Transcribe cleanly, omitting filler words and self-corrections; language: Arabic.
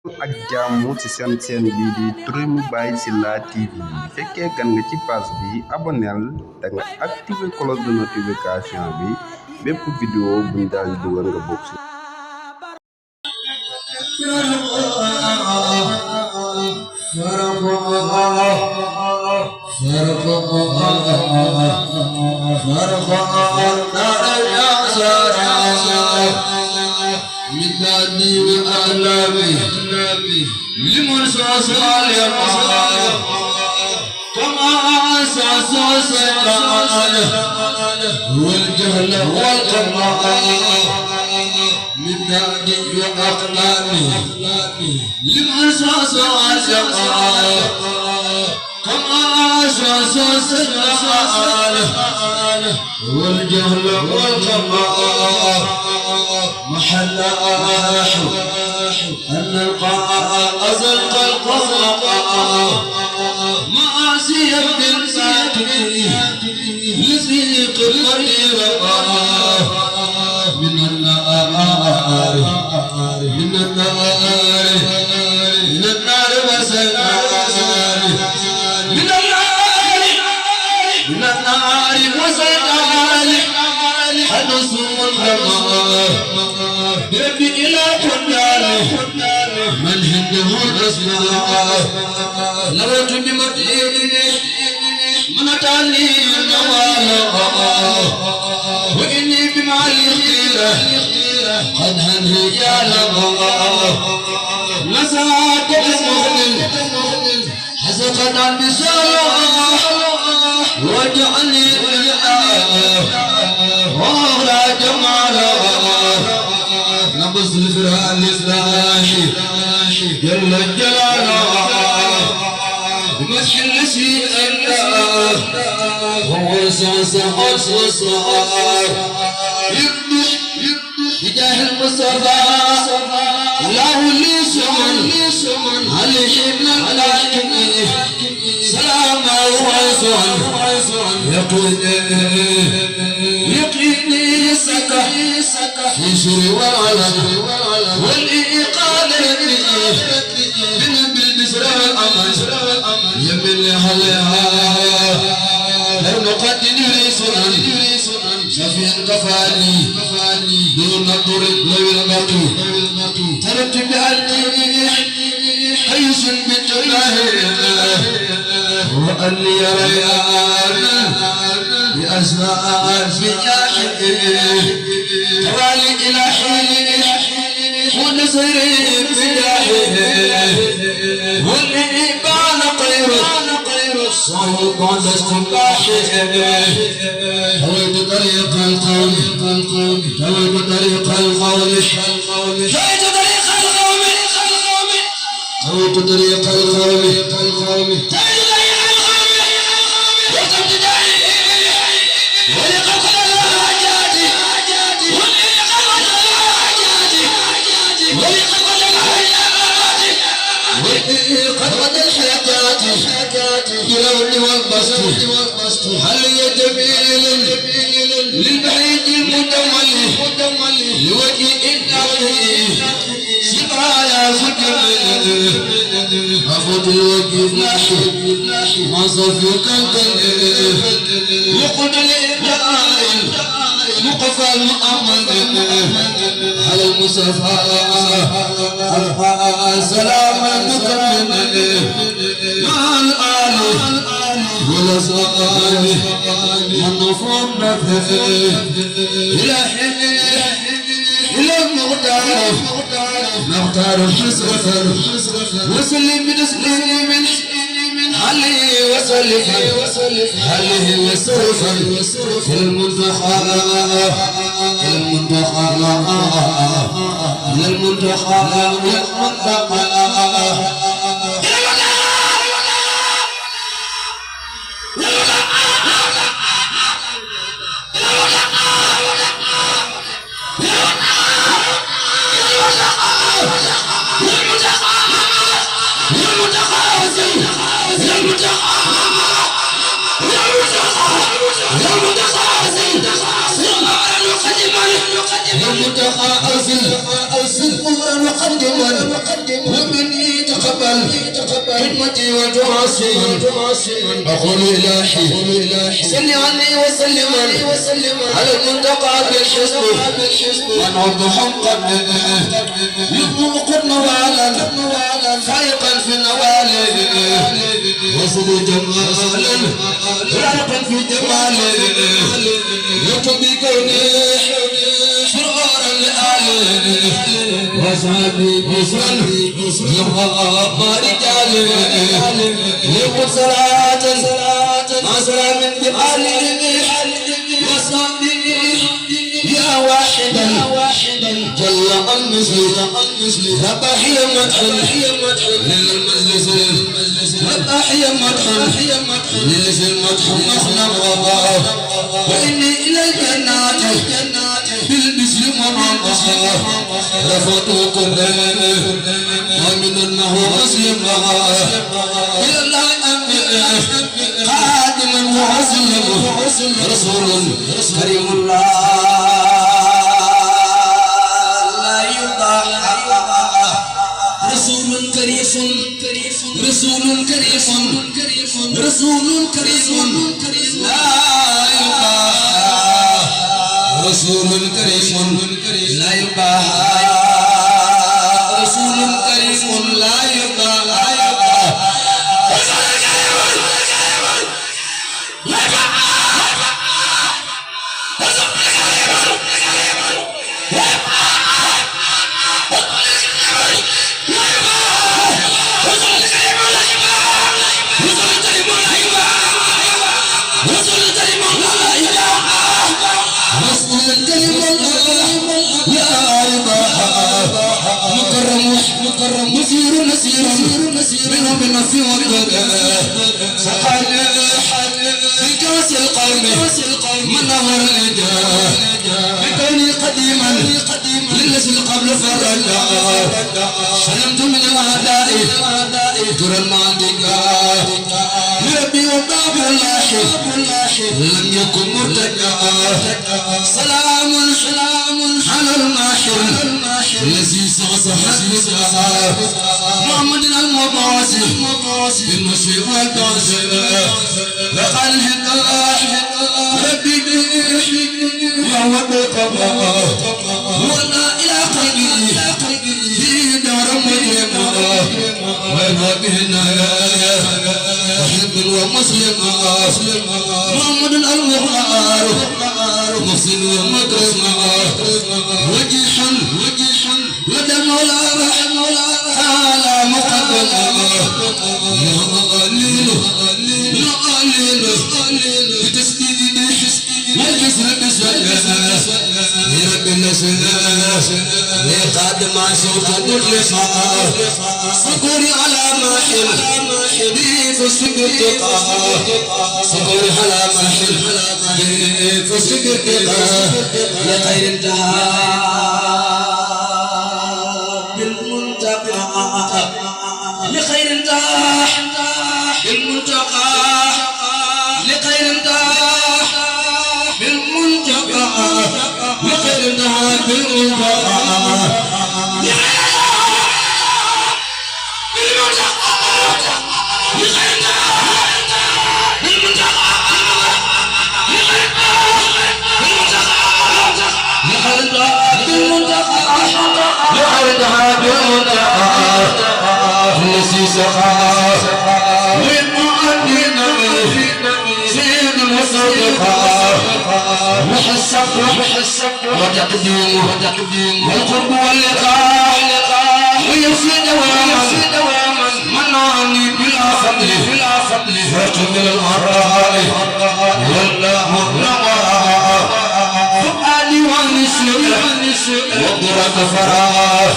ak jàmm ci seen bii di Touré mu Baye Sylla TV fekkee gan nga ci page bi abonnel da nga activé cloche de notification bi bépp vidéo buñ daal di dugal nga bokk ci مدادي وأعلامي لمن صاصال يا كما أساس سيطان والجهل والقمال مدادي وأعلامي لمن صاصال يا كما أساس سيطان والجهل والقمال محل أن أزلق القلق معاصي بالساكن لزيق الغرير من النار من النار من النار وسيطان من النار من النار وسيطان حدث الدمار ربي إلى كنار من هنده الأسماء لوت بمدينه من تالي النوال وإني بمع الخيرة قد هنه يا لغا نسعك بمهل حسقت عن بسالة وجعلني ولا جمالا نبص الفرع الإصلاحي جل جلاله بمسح النسي الله هو صوص يبدح بجاه المصطفى الله لي سمن عليه ابن الحاكم سلام وعزوان يقيني سكا في سر والعلم والإيقاد من بالبسر والأمل يمن عليها لو نقدم سنن شفيع كفاني دون طر لو المطو تركت بأني حيث بنت الله وأني ريان بأسماء في جاحده توالي إلى حين ونصري في جاحده والإبان قير الصوت عند استنباحه هويت طريق القول هويت طريق القول هويت طريق القوم هويت طريق القوم قد الحياة يلون والبسط هل يجميل للبعيد المدمل لوجه إنه سبايا سجمل أفض الوجه ناحي ما صفيك الكل وقل الإبدال مقفى المؤمن على المصطفى سلام المكمل مع الآل والأصحاب والنفور نفسه إلى حين إلى المغتار نختار الحسرة وسلم بتسليم عليه وسلم عليه وسلم في المنتخى المنتقى أرسل أمرا وقدما ومني تقبل خدمتي وتعصي أقول إلهي صل عني وسلم على المنتقى بالحسن ونعد حقا يطلب قرن والا فائقا في النوال وصل جمالا رائقا في جمال يطلب بكوني شرارا لآله وصحبي بسن يبقى رجال يقول صلاة مع سلام بآله وصحبي يا واحدا جل عن مثلي ربح يا مدح للمجلس ربح يا مدح للمجلس المدح مخلق وإني إلى الجنات بالمثل مرمى رفضت قرآن ومن ما مسلم إلى الله قادما وعسلم رسول كريم الله لا يضاع رسول كريم لا يضاع رسول كريم لا يباع رسول كريم لا يباع مكرم نسير منه بنفي وقدر سقال في كاس القوم من نور الإجاه بكوني قديما للنسل قبل فرجا سلمت من الأعداء ترى المعدقة لربي وباب الله لم يكن مرتجا سلام على الماحر الذي صحصح محمد المبعوث بالنصر والتعصيب لقد الهدى ربي وهو بالقضاء ولا إلى قلبي في دار مجرمة وما به النهاية محب ومسلم محمد المختار محسن ومكرم وجيحا لدى مولانا تعالى مقبل نعلل بتسديد والكسر بسوء رب النسل لقد ما شوط مطلقا صقوري على ماحل بيف السكر صقوري على ماحل بيف السكر لغير انتهى بالمنتقى لخير انتهى بالمنتقى لخير انتهى بالمنتقى لخير انتهى بالمنتقى محسب وتقديم والقرب واللقاء ويفي دواما منعني بلا فضل فاقبل الأراء والله النوى فؤادي والنسل وقرة فراغ